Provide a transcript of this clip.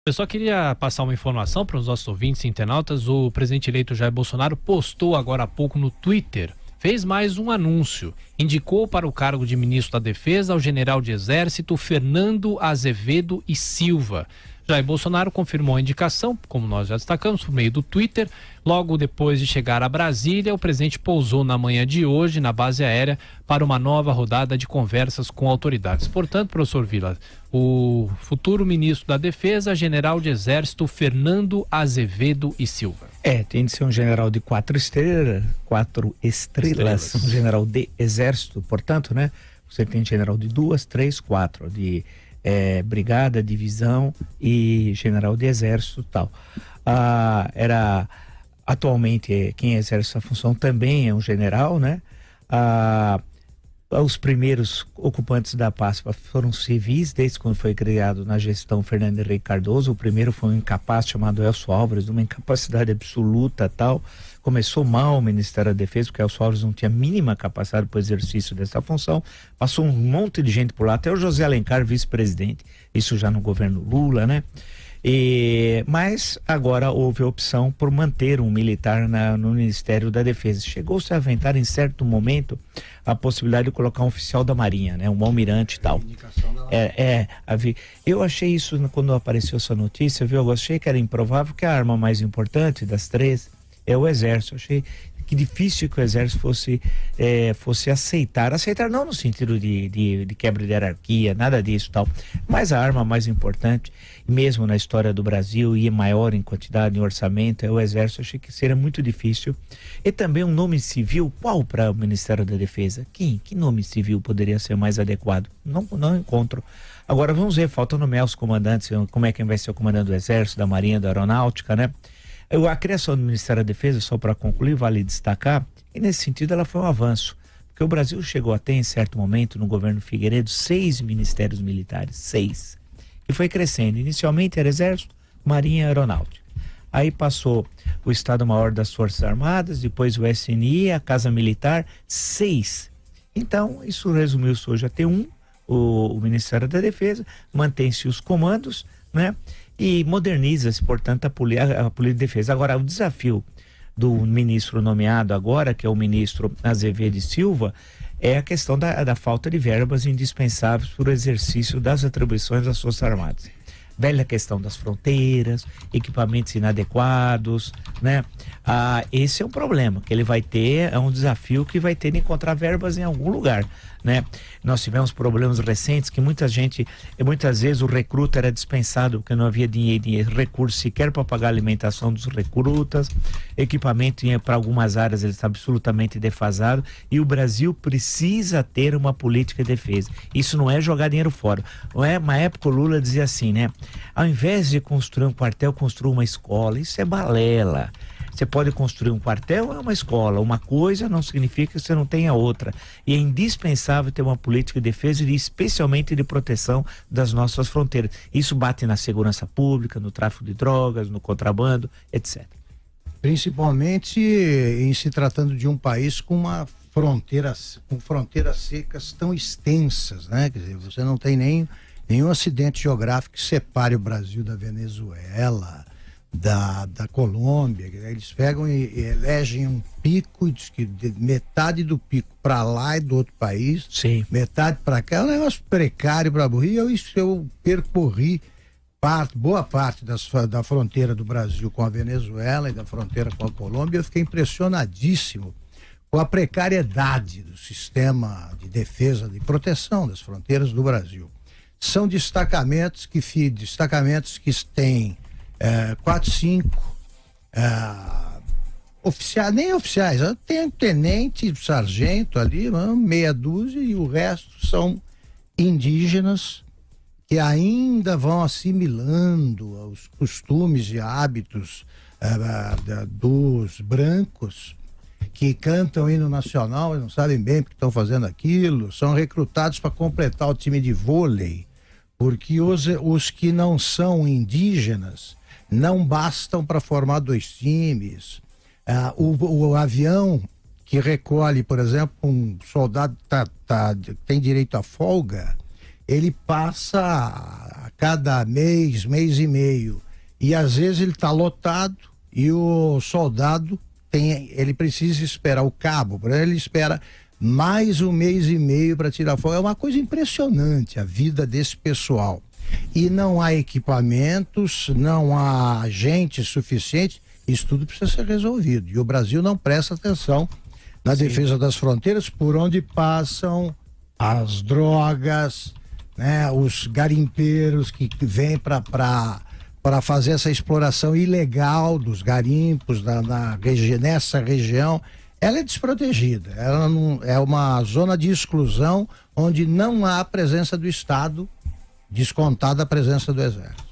Eu só queria passar uma informação para os nossos ouvintes e internautas. O presidente eleito Jair Bolsonaro postou agora há pouco no Twitter, fez mais um anúncio. Indicou para o cargo de ministro da Defesa ao general de Exército Fernando Azevedo e Silva. Jair Bolsonaro confirmou a indicação, como nós já destacamos, por meio do Twitter. Logo depois de chegar a Brasília, o presidente pousou na manhã de hoje na base aérea para uma nova rodada de conversas com autoridades. Portanto, professor Vila, o futuro ministro da Defesa, general de Exército Fernando Azevedo e Silva. Tem de ser um general de 4 estrelas, um general de Exército, portanto, né? Você tem general de 2, 3, 4, de brigada, divisão e general de Exército e tal. Atualmente, quem exerce essa função também é um general, né? Os primeiros ocupantes da pasta foram civis, desde quando foi criado na gestão Fernando Henrique Cardoso. O primeiro foi um incapaz chamado Elcio Álvares, de uma incapacidade absoluta tal. Começou mal o Ministério da Defesa, porque Elcio Álvares não tinha a mínima capacidade para o exercício dessa função. Passou um monte de gente por lá, até o José Alencar, vice-presidente, isso já no governo Lula, né? Mas agora houve a opção por manter um militar no Ministério da Defesa. Chegou-se a aventar em certo momento a possibilidade de colocar um oficial da Marinha, né? Um almirante e tal. Eu achei isso quando apareceu essa notícia, viu? Eu achei que era improvável, que a arma mais importante das três é o Exército. Eu achei que difícil que o Exército fosse aceitar não no sentido de quebra de hierarquia, nada disso tal, mas a arma mais importante, mesmo na história do Brasil e maior em quantidade, em orçamento, é o Exército. Eu achei que seria muito difícil. E também um nome civil, qual para o Ministério da Defesa? Que nome civil poderia ser mais adequado? Não encontro. Agora vamos ver, falta nomear os comandantes, como é que vai ser o comandante do Exército, da Marinha, da Aeronáutica, né? A criação do Ministério da Defesa, só para concluir, vale destacar, e nesse sentido ela foi um avanço, porque o Brasil chegou a ter, em certo momento, no governo Figueiredo, 6 ministérios militares, 6, e foi crescendo. Inicialmente era Exército, Marinha e Aeronáutica. Aí passou o Estado-Maior das Forças Armadas, depois o SNI, a Casa Militar, 6. Então, isso resumiu-se hoje a ter o Ministério da Defesa, mantém-se os comandos, né? E moderniza-se, portanto, a política de defesa. Agora, o desafio do ministro nomeado agora, que é o ministro Azevedo e Silva, é a questão da falta de verbas indispensáveis para o exercício das atribuições das Forças Armadas. Velha questão das fronteiras, equipamentos inadequados, né? Esse é um problema que ele vai ter, é um desafio que vai ter de encontrar verbas em algum lugar, né? Nós tivemos problemas recentes que muitas vezes o recruta era dispensado porque não havia dinheiro, recurso sequer para pagar a alimentação dos recrutas, equipamento para algumas áreas ele está absolutamente defasado, e o Brasil precisa ter uma política de defesa. Isso não é jogar dinheiro fora. Uma época o Lula dizia assim, né? Ao invés de construir um quartel, construa uma escola. Isso é balela. Você pode construir um quartel ou uma escola. Uma coisa não significa que você não tenha outra. E é indispensável ter uma política de defesa e especialmente de proteção das nossas fronteiras. Isso bate na segurança pública, no tráfico de drogas, no contrabando, etc. Principalmente em se tratando de um país com fronteiras secas tão extensas, né? Quer dizer, você não tem nenhum acidente geográfico que separe o Brasil da Venezuela, da Colômbia. Eles pegam e elegem um pico e diz que metade do pico para lá e do outro país, sim, metade para cá. É um negócio precário para burrir. Eu percorri boa parte da fronteira do Brasil com a Venezuela e da fronteira com a Colômbia. Eu fiquei impressionadíssimo com a precariedade do sistema de defesa, de proteção das fronteiras do Brasil. São destacamentos que têm 4, 5 oficiais, nem oficiais, tem um tenente, sargento ali, meia dúzia, e o resto são indígenas que ainda vão assimilando os costumes e hábitos dos brancos, que cantam o hino nacional e não sabem bem porque estão fazendo aquilo, são recrutados para completar o time de vôlei, porque os que não são indígenas não bastam para formar 2 times. O avião que recolhe, por exemplo, um soldado tem direito à folga, ele passa a cada mês, mês e meio, e às vezes ele está lotado e o soldado ele precisa esperar o cabo, ele espera mais um mês e meio para tirar fogo. É uma coisa impressionante a vida desse pessoal. E não há equipamentos, não há gente suficiente, isso tudo precisa ser resolvido. E o Brasil não presta atenção na defesa das fronteiras, por onde passam as drogas, né, os garimpeiros que vêm para fazer essa exploração ilegal dos garimpos nessa região. Ela é desprotegida, ela não, é uma zona de exclusão onde não há presença do Estado, descontada a presença do Exército.